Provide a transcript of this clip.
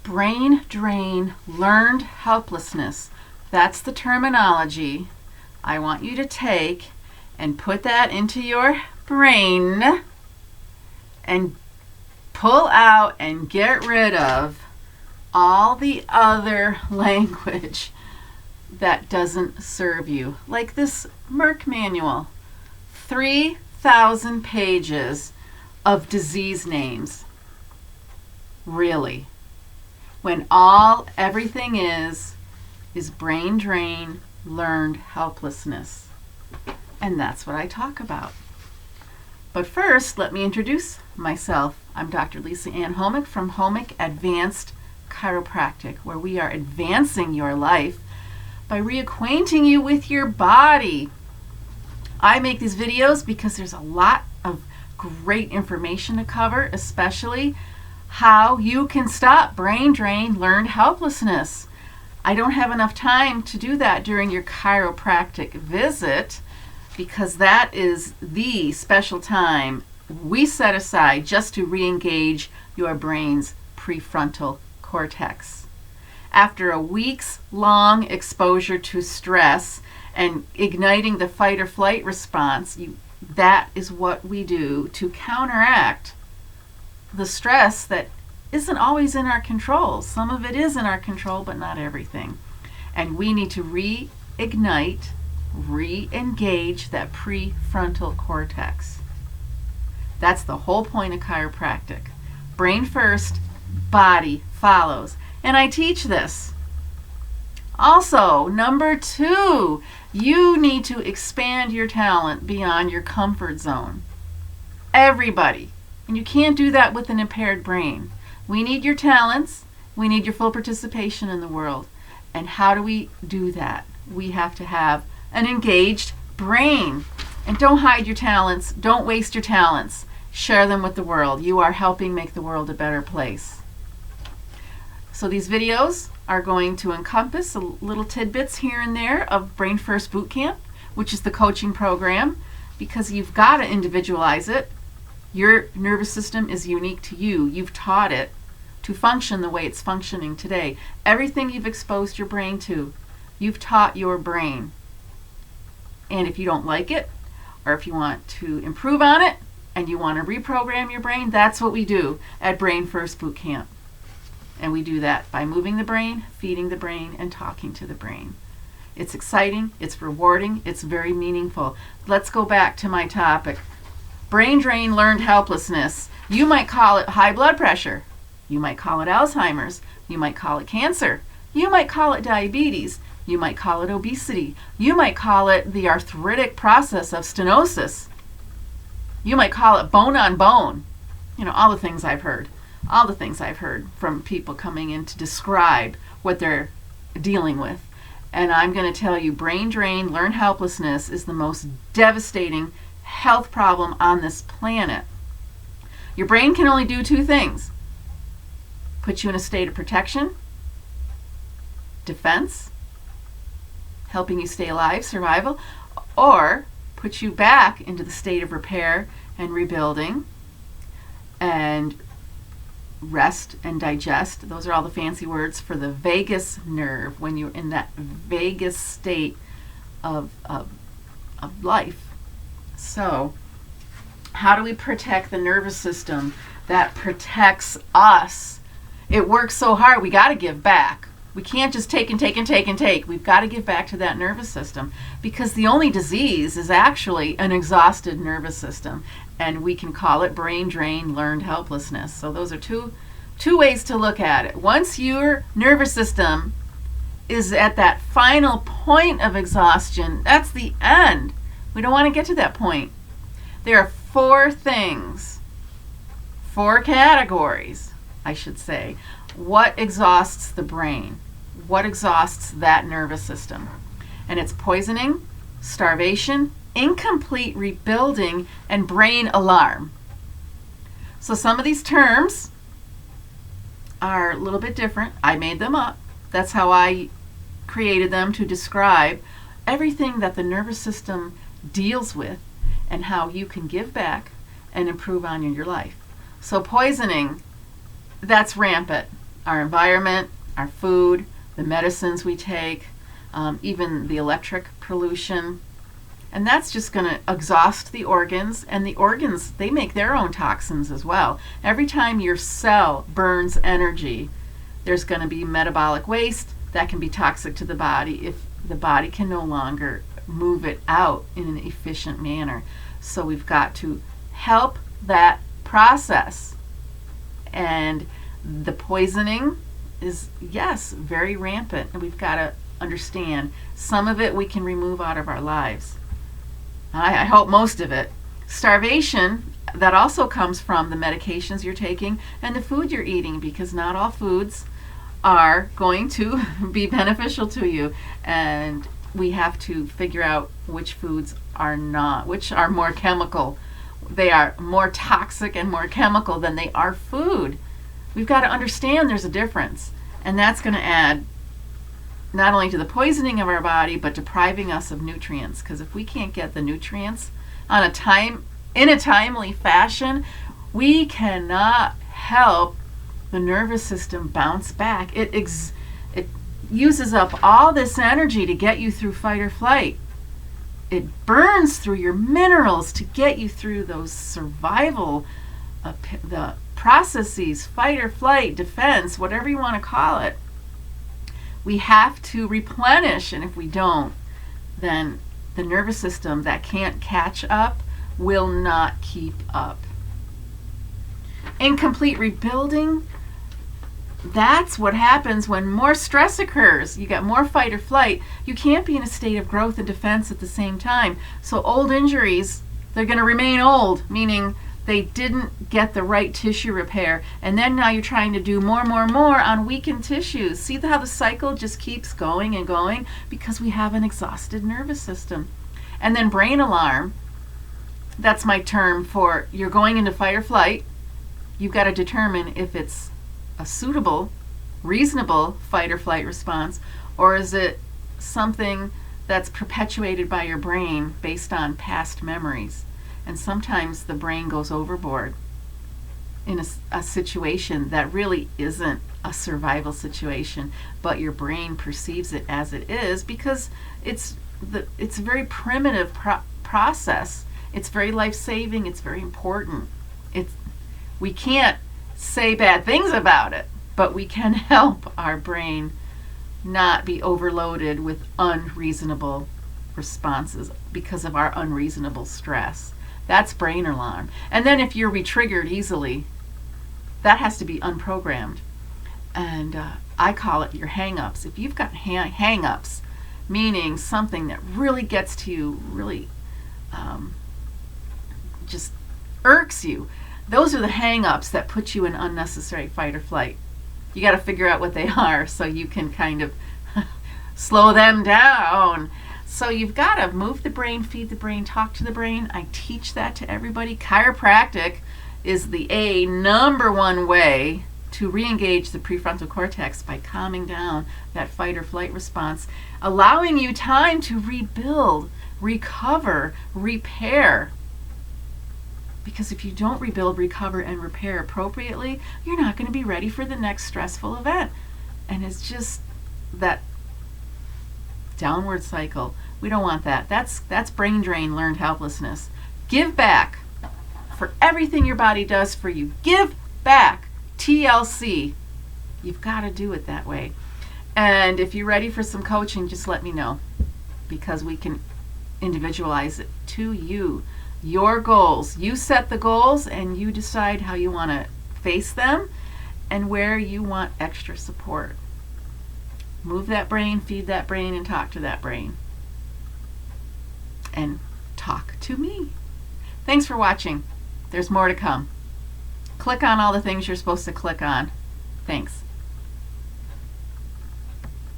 brain drain, learned helplessness. That's the terminology I want you to take and put that into your brain and pull out and get rid of all the other language that doesn't serve you. Like this Merck manual, 3,000 pages of disease names. Really. When everything is brain drain, learned helplessness. And that's what I talk about. But first, let me introduce myself. I'm Dr. Lisa Ann Homick from Homick Advanced Chiropractic, where we are advancing your life by reacquainting you with your body. I make these videos because there's a lot of great information to cover, especially how you can stop brain drain, learned helplessness. I don't have enough time to do that during your chiropractic visit because that is the special time we set aside just to re-engage your brain's prefrontal cortex. After a week's long exposure to stress and igniting the fight or flight response, that is what we do to counteract the stress that isn't always in our control. Some of it is in our control, but not everything. And we need to reignite, re-engage that prefrontal cortex. That's the whole point of chiropractic. Brain first, body follows. And I teach this. Also, number 2, you need to expand your talent beyond your comfort zone. Everybody. And you can't do that with an impaired brain. We need your talents. We need your full participation in the world. And how do we do that? We have to have an engaged brain. And don't hide your talents. Don't waste your talents. Share them with the world. You are helping make the world a better place. So these videos are going to encompass little tidbits here and there of Brain First Boot Camp, which is the coaching program, because you've got to individualize it. Your nervous system is unique to you. You've taught it to function the way it's functioning today. Everything you've exposed your brain to, you've taught your brain. And if you don't like it, or if you want to improve on it, and you want to reprogram your brain, that's what we do at Brain First Boot Camp. And we do that by moving the brain, feeding the brain, and talking to the brain. It's exciting, it's rewarding, it's very meaningful. Let's go back to my topic. Brain drain, learned helplessness. You might call it high blood pressure. You might call it Alzheimer's. You might call it cancer. You might call it diabetes. You might call it obesity. You might call it the arthritic process of stenosis. You might call it bone on bone. You know, all the things I've heard. All the things I've heard from people coming in to describe what they're dealing with. And I'm going to tell you, brain drain, learned helplessness is the most devastating health problem on this planet. Your brain can only do 2 things. Put you in a state of protection, defense, helping you stay alive, survival, or put you back into the state of repair and rebuilding and rest and digest. Those are all the fancy words for the vagus nerve when you're in that vagus state of life. So, how do we protect the nervous system that protects us? It works so hard, we got to give back. We can't just take and take and take and take. We've got to give back to that nervous system because the only disease is actually an exhausted nervous system, and we can call it brain drain, learned helplessness. So those are two ways to look at it. Once your nervous system is at that final point of exhaustion, that's the end. We don't want to get to that point. There are 4 things, 4 categories, I should say. What exhausts the brain? What exhausts that nervous system? And it's poisoning, starvation, incomplete rebuilding, and brain alarm. So some of these terms are a little bit different. I made them up. That's how I created them to describe everything that the nervous system deals with and how you can give back and improve on your life. So poisoning, that's rampant. our environment, our food, the medicines we take, even the electric pollution. And that's just going to exhaust the organs, and the organs, they make their own toxins as well. Every time your cell burns energy, there's going to be metabolic waste that can be toxic to the body if the body can no longer move it out in an efficient manner. So we've got to help that process. And the poisoning is, yes, very rampant, and we've got to understand some of it we can remove out of our lives. I hope most of it. Starvation, that also comes from the medications you're taking and the food you're eating, because not all foods are going to be beneficial to you. And we have to figure out which foods are not, which are more chemical. They are more toxic and more chemical than they are food. We've got to understand there's a difference. And that's going to add not only to the poisoning of our body, but depriving us of nutrients. Because if we can't get the nutrients in a timely fashion, we cannot help the nervous system bounce back. It uses up all this energy to get you through fight or flight. It burns through your minerals to get you through those survival, the processes, fight or flight, defense, whatever you want to call it. We have to replenish, and if we don't, then the nervous system that can't catch up will not keep up. Incomplete rebuilding, that's what happens when more stress occurs. You got more fight or flight. You can't be in a state of growth and defense at the same time. So old injuries, they're going to remain old, meaning they didn't get the right tissue repair. And then now you're trying to do more on weakened tissues. See how the cycle just keeps going and going? Because we have an exhausted nervous system. And then brain alarm, that's my term for you're going into fight or flight. You've got to determine if it's a suitable, reasonable fight or flight response, or is it something that's perpetuated by your brain based on past memories. And sometimes the brain goes overboard in a situation that really isn't a survival situation, but your brain perceives it as it is because it's a very primitive process. It's very life-saving. It's very important. We can't say bad things about it, but we can help our brain not be overloaded with unreasonable responses because of our unreasonable stress. That's brain alarm. And then if you're re-triggered easily, that has to be unprogrammed. And I call it your hang-ups. If you've got hang-ups, meaning something that really gets to you, really just irks you, those are the hang-ups that put you in unnecessary fight or flight. You got to figure out what they are so you can kind of slow them down. So you've got to move the brain, feed the brain, talk to the brain. I teach that to everybody. Chiropractic is the number one way to re-engage the prefrontal cortex by calming down that fight or flight response, allowing you time to rebuild, recover, repair. Because if you don't rebuild, recover, and repair appropriately, you're not going to be ready for the next stressful event. And it's just that downward cycle. We don't want that. That's brain drain, learned helplessness. Give back for everything your body does for you. Give back. TLC. You've got to do it that way. And if you're ready for some coaching, just let me know, because we can individualize it to you. Your goals. You set the goals and you decide how you want to face them and where you want extra support. Move that brain, feed that brain, and talk to that brain. And talk to me. Thanks for watching. There's more to come. Click on all the things you're supposed to click on. Thanks.